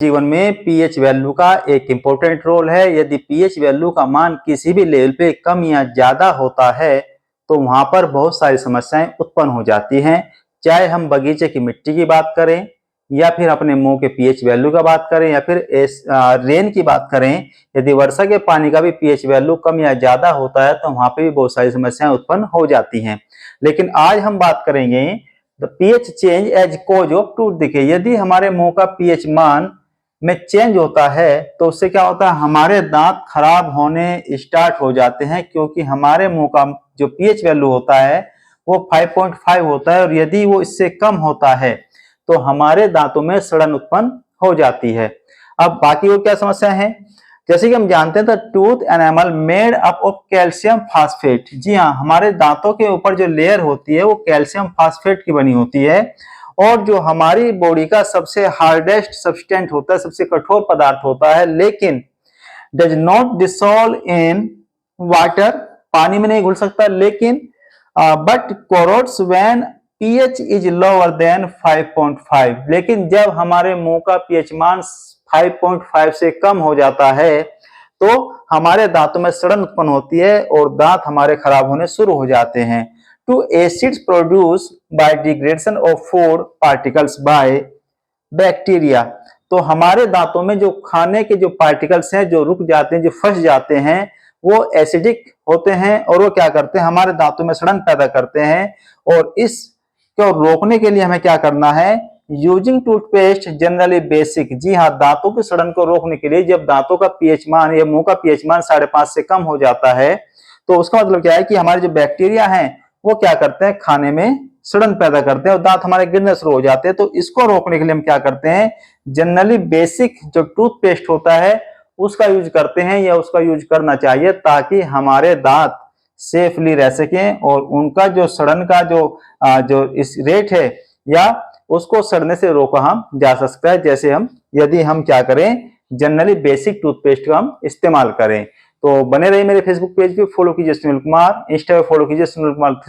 जीवन में pH value का एक इम्पोर्टेंट रोल है। यदि पीएच वैल्यू का मान किसी भी लेवल पे कम या ज्यादा होता है तो वहां पर बहुत सारी समस्याएं उत्पन्न हो जाती हैं। चाहे हम बगीचे की मिट्टी की बात करें या फिर अपने मुंह के पीएच वैल्यू का बात करें या फिर रेन की बात करें, यदि वर्षा के पानी का भी पीएच वैल्यू कम या ज्यादा होता है तो वहां पे भी बहुत सारी समस्याएं उत्पन्न हो जाती हैं। लेकिन आज हम बात करेंगे the pH change as cause of tooth decay. यदि हमारे मुंह का पीएच मान में चेंज होता है तो उससे क्या होता है, हमारे दांत खराब होने स्टार्ट हो जाते हैं, क्योंकि हमारे मुंह का जो पीएच वैल्यू होता है वो 5.5 होता है और यदि वो इससे कम होता है तो हमारे दांतों में सड़न उत्पन्न हो जाती है। अब बाकी और क्या समस्या है, जैसे कि हम जानते हैं the tooth enamel made up of calcium phosphate. जी हाँ, हमारे दांतों के ऊपर जो लेयर होती है वो कैल्शियम फास्फेट की बनी होती है और जो हमारी बॉडी का सबसे हार्डेस्ट सब्सटेंट होता है, सबसे कठोर पदार्थ होता है, लेकिन does not dissolve in water, पानी में नहीं घुल सकता, लेकिन but corrodes when pH is lower than 5.5। लेकिन जब हमारे मुंह का पीएच मान 5.5 से कम हो जाता है तो हमारे दांतों में सड़न उत्पन्न होती है और दांत हमारे खराब होने शुरू हो जाते हैं। To acids produce by degradation of food particles by bacteria. तो हमारे दांतों में जो खाने के जो पार्टिकल्स हैं जो रुक जाते हैं, जो फंस जाते हैं, वो एसिडिक होते हैं और वो क्या करते हैं, हमारे दांतों में सड़न पैदा करते हैं। और इसको रोकने के लिए हमें क्या करना है, यूजिंग टूथपेस्ट जनरली बेसिक। जी हाँ, दांतों की सड़न को रोकने के लिए जब दांतों का पीएच मान या मुंह का पीएच मान 5.5 से कम हो जाता है तो उसका मतलब क्या है कि हमारे जो बैक्टीरिया हैं वो क्या करते हैं, खाने में सड़न पैदा करते हैं और दांत हमारे गिरने शुरू हो जाते हैं। तो इसको रोकने के लिए हम क्या करते हैं, जनरली बेसिक जो टूथपेस्ट होता है उसका यूज करते हैं या उसका यूज करना चाहिए, ताकि हमारे दांत सेफली रह सकें और उनका जो सड़न का जो इस रेट है या उसको सड़ने से रोका हम जा सकता है। जैसे हम यदि हम क्या करें, जनरली बेसिक टूथपेस्ट का हम इस्तेमाल करें। तो बने रहिए मेरे फेसबुक पेज पे, फॉलो कीजिए सुनील कुमार, इंस्टा पे फॉलो कीजिए सुनील कुमार 3।